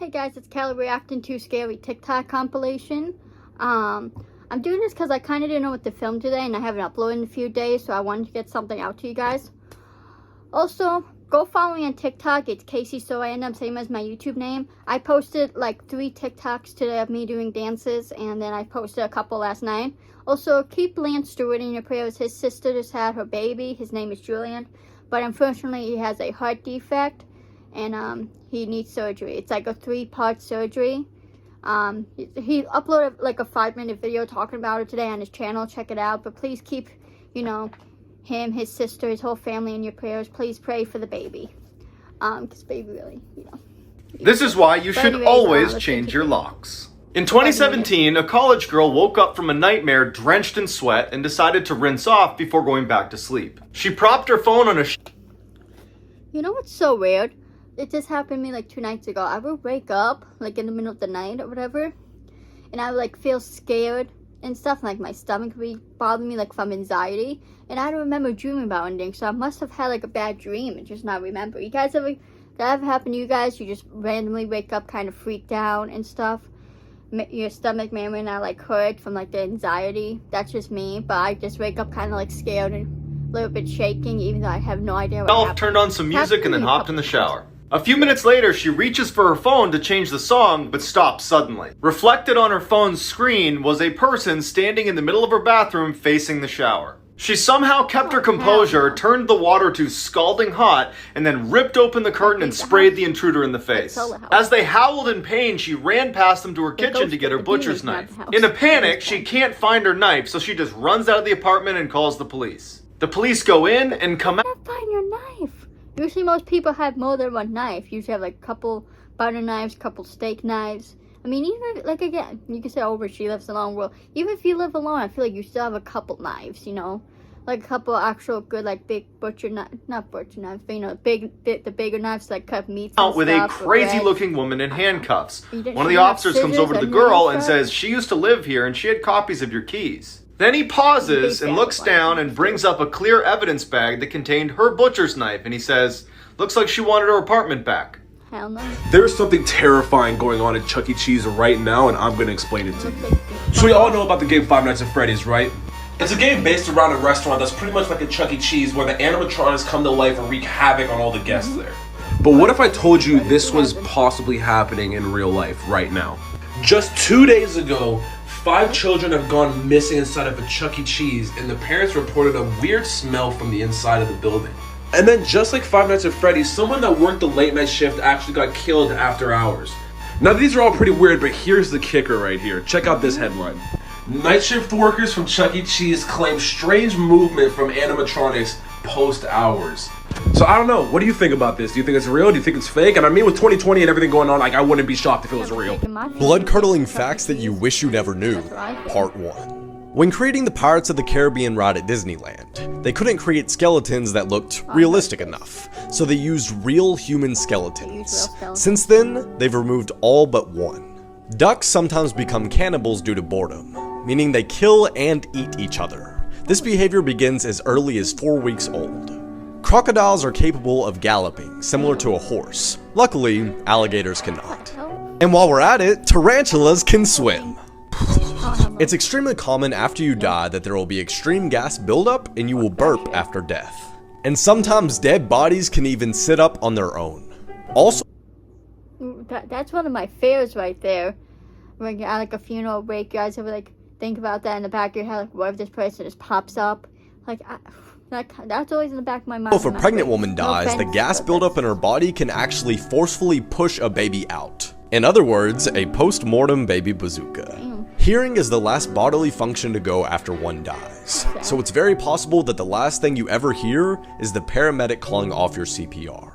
Hey guys, it's Kelly reacting to Scary TikTok compilation. I'm doing this because I kind of didn't know what to film today and I haven't uploaded in a few days, so I wanted to get something out to you guys. Also, go follow me on TikTok. It's KCoStreams, same as my YouTube name. I posted like 3 TikToks today of me doing dances, and then I posted a couple last night. Also, keep Lance Stewart in your prayers. His sister just had her baby. His name is Julian, but unfortunately he has a heart defect and he needs surgery. It's like a 3-part surgery. He uploaded like a 5-minute video talking about it today on his channel. Check it out. But please keep, him, his sister, his whole family in your prayers. Please pray for the baby. Because baby really, This is why you should always change your locks. In 2017, a college girl woke up from a nightmare drenched in sweat and decided to rinse off before going back to sleep. She propped her phone on a You know what's so weird? It just happened to me like 2 nights ago. I would wake up like in the middle of the night or whatever, and I would like feel scared and stuff. Like my stomach would be bothering me like from anxiety, and I don't remember dreaming about anything. So I must have had like a bad dream and just not remember. You guys ever, that ever happened to you guys? You just randomly wake up kind of freaked out and stuff. Your stomach may or may not like hurt from like the anxiety. That's just me, but I just wake up kind of like scared and a little bit shaking, even though I have no idea what happened. Turned on some music and then hopped in the shower. A few minutes later, she reaches for her phone to change the song, but stops suddenly. Reflected on her phone's screen was a person standing in the middle of her bathroom facing the shower. She somehow kept her composure, turned the water to scalding hot, and then ripped open the curtain and sprayed the intruder in the face. As they howled in pain, she ran past them to her kitchen to get her butcher's knife. In a panic, she can't find her knife, so she just runs out of the apartment and calls the police. The police go in and come out. Can't find your knife. Usually most people have more than one knife. You usually have like a couple butter knives, couple steak knives. I mean, even like again, you can say, oh, but she lives alone. Well, even if you live alone, I feel like you still have a couple knives, like a couple actual good like big butcher not butcher knives, but the bigger knives like cut meats. Out with a crazy looking woman in handcuffs. One of the officers comes over to the girl and says she used to live here and she had copies of your keys. Then he pauses and looks down and brings up a clear evidence bag that contained her butcher's knife, and he says, looks like she wanted her apartment back. Hell no. There's something terrifying going on at Chuck E. Cheese right now, and I'm going to explain it to you. So we all know about the game Five Nights at Freddy's, right? It's a game based around a restaurant that's pretty much like a Chuck E. Cheese where the animatronics come to life and wreak havoc on all the guests there. But what if I told you this was possibly happening in real life right now? Just 2 days ago, 5 children have gone missing inside of a Chuck E. Cheese, and the parents reported a weird smell from the inside of the building. And then just like Five Nights at Freddy's, someone that worked the late night shift actually got killed after hours. Now these are all pretty weird, but here's the kicker right here. Check out this headline. Night shift workers from Chuck E. Cheese claim strange movement from animatronics post hours. So I don't know, what do you think about this? Do you think it's real? Do you think it's fake? And I mean, with 2020 and everything going on, like I wouldn't be shocked if it was real. Blood-curdling facts that you wish you never knew, Part 1. When creating the Pirates of the Caribbean ride at Disneyland, they couldn't create skeletons that looked realistic enough, so they used real human skeletons. Since then, they've removed all but one. Ducks sometimes become cannibals due to boredom, meaning they kill and eat each other. This behavior begins as early as 4 weeks old. Crocodiles are capable of galloping, similar to a horse. Luckily, alligators cannot. And while we're at it, tarantulas can swim. It's extremely common after you die that there will be extreme gas buildup and you will burp after death. And sometimes dead bodies can even sit up on their own. Also, that's one of my fears right there. When you're at like a funeral wake, you guys ever like think about that in the back of your head, like what if this person just pops up? Like that's always in the back of my mind. If a pregnant woman dies, the gas buildup in her body can actually forcefully push a baby out. In other words, a post-mortem baby bazooka. Hearing is the last bodily function to go after one dies. So it's very possible that the last thing you ever hear is the paramedic calling off your CPR.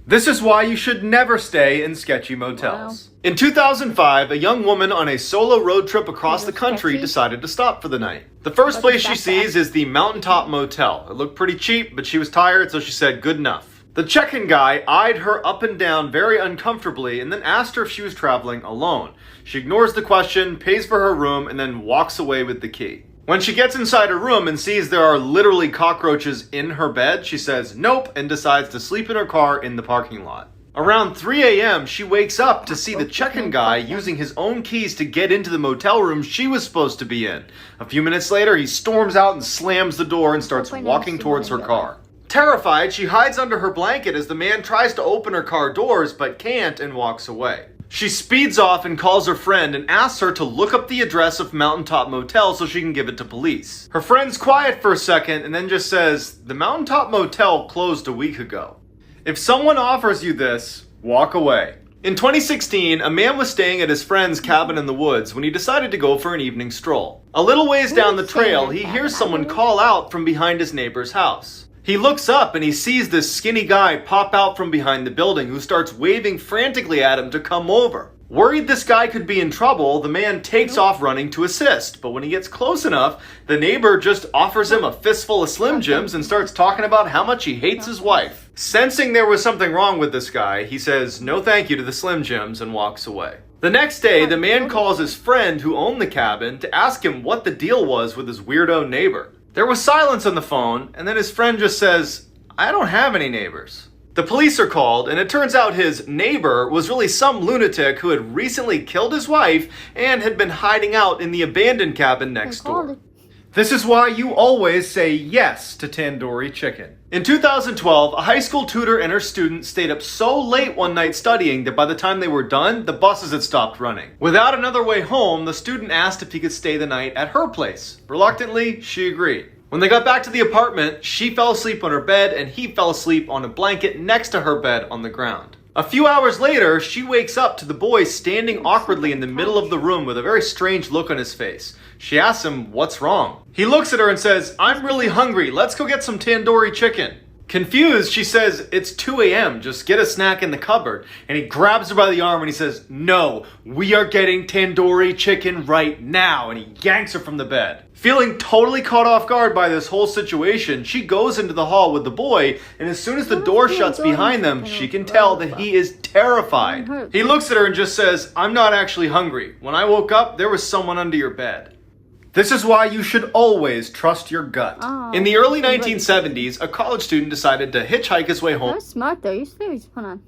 This is why you should never stay in sketchy motels. Wow. In 2005, a young woman on a solo road trip across the country decided to stop for the night. The first place she sees is the Mountaintop Motel. It looked pretty cheap, but she was tired, so she said good enough. The check-in guy eyed her up and down very uncomfortably and then asked her if she was traveling alone. She ignores the question, pays for her room, and then walks away with the key. When she gets inside her room and sees there are literally cockroaches in her bed, she says nope and decides to sleep in her car in the parking lot. Around 3 a.m., she wakes up to see the check-in guy using his own keys to get into the motel room she was supposed to be in. A few minutes later, he storms out and slams the door and starts walking towards her car. Terrified, she hides under her blanket as the man tries to open her car doors but can't and walks away. She speeds off and calls her friend and asks her to look up the address of Mountaintop Motel so she can give it to police. Her friend's quiet for a second and then just says, "The Mountaintop Motel closed a week ago. If someone offers you this, walk away." In 2016, a man was staying at his friend's cabin in the woods when he decided to go for an evening stroll. A little ways down the trail, he hears someone call out from behind his neighbor's house. He looks up and he sees this skinny guy pop out from behind the building who starts waving frantically at him to come over. Worried this guy could be in trouble, the man takes off running to assist, but when he gets close enough, the neighbor just offers him a fistful of Slim Jims and starts talking about how much he hates his wife. Sensing there was something wrong with this guy, he says no thank you to the Slim Jims and walks away. The next day, the man calls his friend who owned the cabin to ask him what the deal was with his weirdo neighbor. There was silence on the phone, and then his friend just says, "I don't have any neighbors." The police are called, and it turns out his neighbor was really some lunatic who had recently killed his wife and had been hiding out in the abandoned cabin next door. This is why you always say yes to tandoori chicken. In 2012, a high school tutor and her student stayed up so late one night studying that by the time they were done, the buses had stopped running. Without another way home, the student asked if he could stay the night at her place. Reluctantly, she agreed. When they got back to the apartment, she fell asleep on her bed and he fell asleep on a blanket next to her bed on the ground. A few hours later, she wakes up to the boy standing awkwardly in the middle of the room with a very strange look on his face. She asks him, "What's wrong?" He looks at her and says, "I'm really hungry. Let's go get some tandoori chicken." Confused, she says, "It's 2 a.m. Just get a snack in the cupboard." And he grabs her by the arm and he says, "No, we are getting tandoori chicken right now." And he yanks her from the bed. Feeling totally caught off guard by this whole situation, she goes into the hall with the boy, and as soon as the door shuts behind them, she can tell that he is terrified. He looks at her and just says, "I'm not actually hungry. When I woke up, there was someone under your bed." This is why you should always trust your gut. In the early 1970s, a college student decided to hitchhike his way home. That was smart though. Hold on.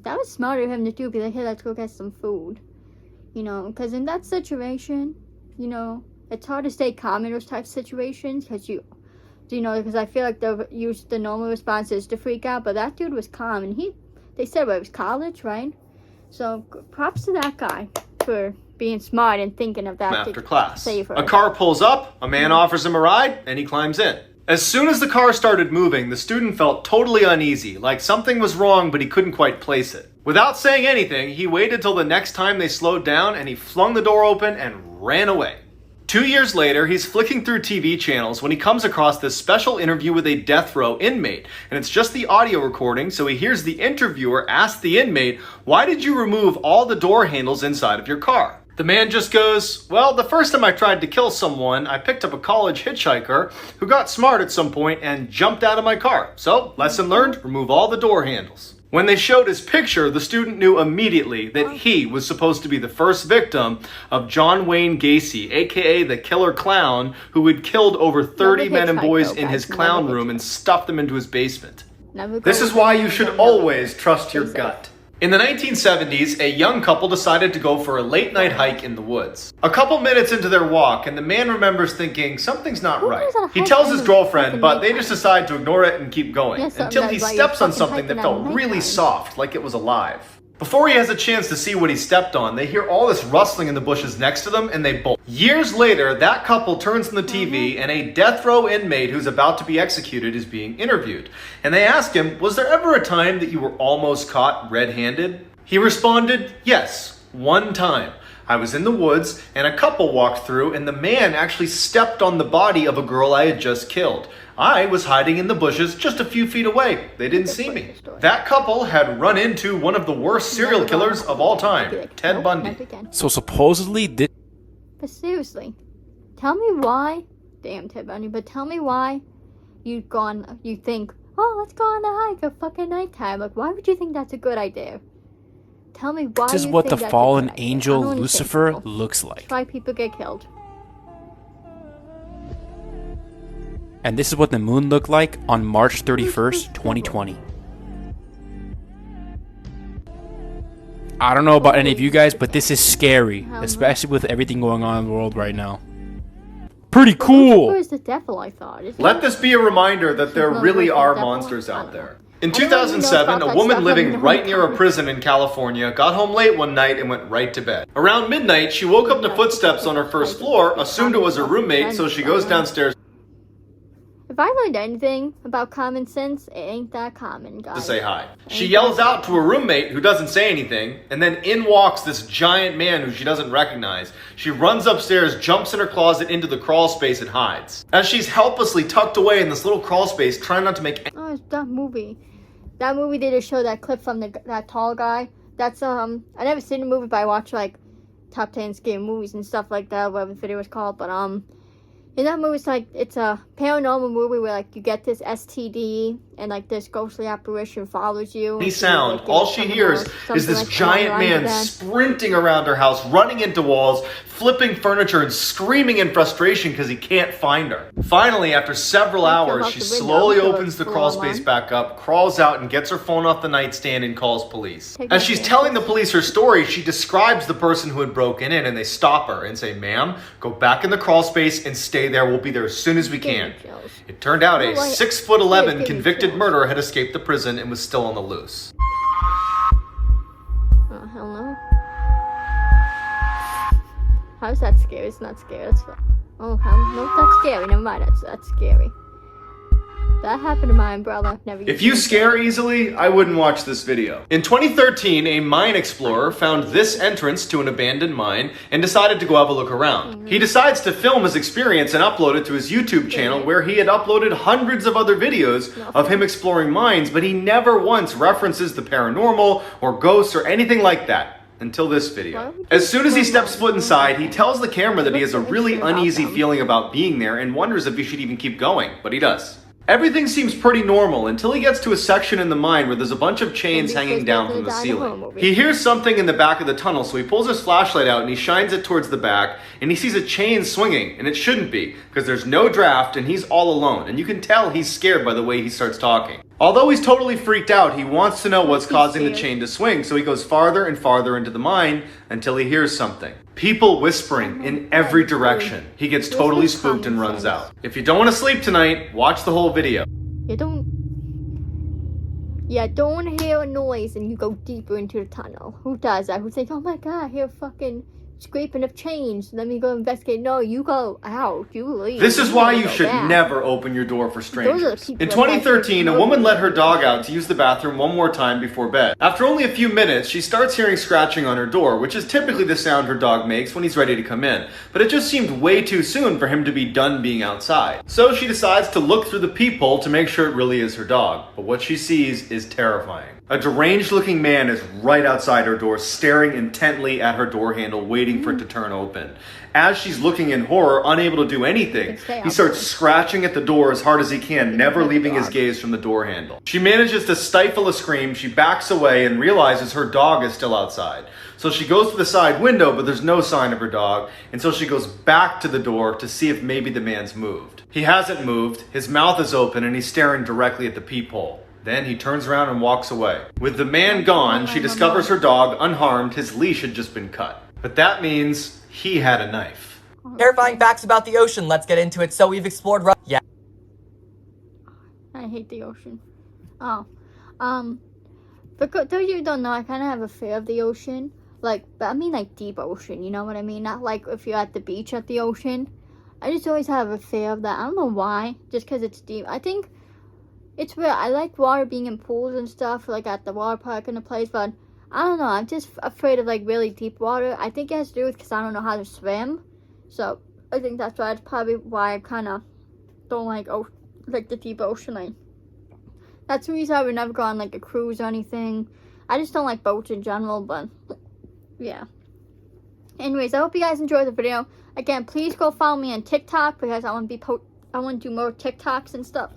That was smart of him to do. Be like, "Hey, let's go get some food." You know, because in that situation, you know, it's hard to stay calm in those types of situations because because I feel like the normal response is to freak out, but that dude was calm and they said it was college, right? So props to that guy for being smart and thinking of that After class, save her. a car pulls up, a man offers him a ride, and he climbs in. As soon as the car started moving, the student felt totally uneasy, like something was wrong but he couldn't quite place it. Without saying anything, he waited till the next time they slowed down and he flung the door open and ran away. 2 years later, he's flicking through TV channels when he comes across this special interview with a death row inmate. And it's just the audio recording, so he hears the interviewer ask the inmate, "Why did you remove all the door handles inside of your car?" The man just goes, "Well, the first time I tried to kill someone, I picked up a college hitchhiker who got smart at some point and jumped out of my car. So, lesson learned, remove all the door handles." When they showed his picture, the student knew immediately that he was supposed to be the first victim of John Wayne Gacy, aka the killer clown, who had killed over 30 men and boys in his clown room and stuffed them into his basement. This is why you should always trust your gut. In the 1970s, a young couple decided to go for a late night hike in the woods. A couple minutes into their walk, and the man remembers thinking something's not right. He tells his girlfriend, but they just decide to ignore it and keep going, until he steps on something that felt really soft, like it was alive. Before he has a chance to see what he stepped on, they hear all this rustling in the bushes next to them, and they bolt. Years later, that couple turns on the TV, and a death row inmate who's about to be executed is being interviewed. And they ask him, "Was there ever a time that you were almost caught red-handed?" He responded, "Yes, one time. I was in the woods, and a couple walked through, and the man actually stepped on the body of a girl I had just killed. I was hiding in the bushes just a few feet away. They didn't see me." That couple had run into one of the worst serial killers of all time, Ted Bundy. So supposedly But seriously, tell me why, damn Ted Bundy, but tell me why you think, "Oh, let's go on a hike at fucking nighttime." Like, why would you think that's a good idea? Tell me why. This is what the fallen angel Lucifer looks like. Why people get killed. And this is what the moon looked like on March 31st, 2020. I don't know about any of you guys, but this is scary, especially with everything going on in the world right now. Pretty cool. Where's the devil? I thought. Let this be a reminder that there really are monsters out there. In 2007, a woman living right near a prison in California got home late one night and went right to bed. Around midnight, she woke up to footsteps on her first floor, assumed it was her roommate, so she goes downstairs If I learned anything about common sense, it ain't that common, guys. to say hi. She yells out to her roommate, who doesn't say anything, and then in walks this giant man who she doesn't recognize. She runs upstairs, jumps in her closet into the crawl space, and hides. As she's helplessly tucked away in this little crawl space, trying not to make Oh, it's that movie. That movie did show that clip from that tall guy. That's I never seen the movie, but I watch like top 10 scary movies and stuff like that, whatever the video was called. But in that movie, it's a paranormal movie where like you get this STD and like this ghostly apparition follows you. any sound. All she hears is this giant man sprinting around her house, running into walls, flipping furniture, and screaming in frustration because he can't find her. Finally, after several hours, she slowly opens the crawl space back up, crawls out, and gets her phone off the nightstand and calls police. As she's telling the police her story, she describes the person who had broken in, and they stop her and say, "Ma'am, go back in the crawl space and stay there. We'll be there as soon as we can." It turned out a 6'11" convicted murderer had escaped the prison and was still on the loose. Oh, hell no. How's that scary? It's not scary. That's fine. Oh, hell no, that's scary. Never mind. That's scary. That happened to my umbrella. Never. If you scare easily, I wouldn't watch this video. In 2013, a mine explorer found this entrance to an abandoned mine and decided to go have a look around. He decides to film his experience and upload it to his YouTube channel, where he had uploaded hundreds of other videos of him exploring mines, but he never once references the paranormal or ghosts or anything like that. Until this video. As soon as he steps foot inside, he tells the camera that he has a really uneasy feeling about being there and wonders if he should even keep going, but he does. Everything seems pretty normal until he gets to a section in the mine where there's a bunch of chains hanging down from the ceiling. He hears something in the back of the tunnel, so he pulls his flashlight out and he shines it towards the back, and he sees a chain swinging, and it shouldn't be, because there's no draft and he's all alone, and you can tell he's scared by the way he starts talking. Although he's totally freaked out, he wants to know what's causing the chain to swing, so he goes farther and farther into the mine until he hears something. People whispering in every direction. He gets totally spooked and runs out. If you don't want to sleep tonight, watch the whole video. You don't hear a noise and you go deeper into the tunnel. Who does that? Who thinks, oh my god, I hear fucking scraping of chains. Let me go investigate. No, you go out. You leave. This is why you should never open your door for strangers. In 2013, a woman let her dog out to use the bathroom one more time before bed. After only a few minutes, she starts hearing scratching on her door, which is typically the sound her dog makes when he's ready to come in. But it just seemed way too soon for him to be done being outside. So she decides to look through the peephole to make sure it really is her dog. But what she sees is terrifying. A deranged-looking man is right outside her door, staring intently at her door handle, waiting for it to turn open. As she's looking in horror, unable to do anything, he starts scratching at the door as hard as he can, never leaving his gaze from the door handle. She manages to stifle a scream, she backs away and realizes her dog is still outside. So she goes to the side window, but there's no sign of her dog, and so she goes back to the door to see if maybe the man's moved. He hasn't moved, his mouth is open, and he's staring directly at the peephole. Then he turns around and walks away. With the man gone, she discovers her dog unharmed, his leash had just been cut. But that means he had a knife. Terrifying facts about the ocean. Let's get into it. So we've explored... Yeah. I hate the ocean. Oh. But those of you who don't know, I kind of have a fear of the ocean. But I mean like deep ocean, you know what I mean? Not like if you're at the beach at the ocean. I just always have a fear of that. I don't know why. Just because it's deep. I think it's weird. I like water being in pools and stuff, like at the water park and the place, but I don't know. I'm just afraid of like really deep water. I think it has to do with because I don't know how to swim. So I think that's why. It's probably why I kind of don't like the deep ocean. That's the reason I would never go on like a cruise or anything. I just don't like boats in general, but yeah. Anyways, I hope you guys enjoyed the video. Again, please go follow me on TikTok because I want to do more TikToks and stuff.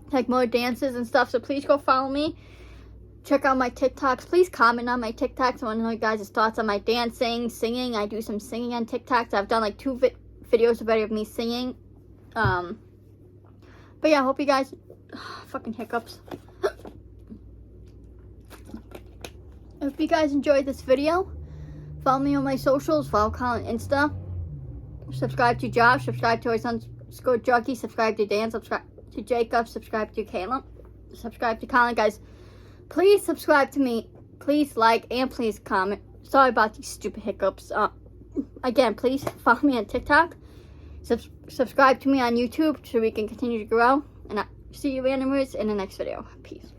Like more dances and stuff, so please go follow me. Check out my TikToks. Please comment on my TikToks. I want to know you guys' thoughts on my dancing, singing. I do some singing on TikToks. I've done like 2 videos already of me singing. But yeah, I hope you guys... fucking hiccups. If you guys enjoyed this video, follow me on my socials. Follow Colin Insta. Subscribe to Josh. Subscribe to _Juggy. Subscribe to Dan. Subscribe to Jacob. Subscribe to Caleb. Subscribe to Colin, guys. Please subscribe to me. Please like and please comment. Sorry about these stupid hiccups. Again, please follow me on TikTok. Subscribe to me on YouTube so we can continue to grow. And I'll see you randomers in the next video. Peace.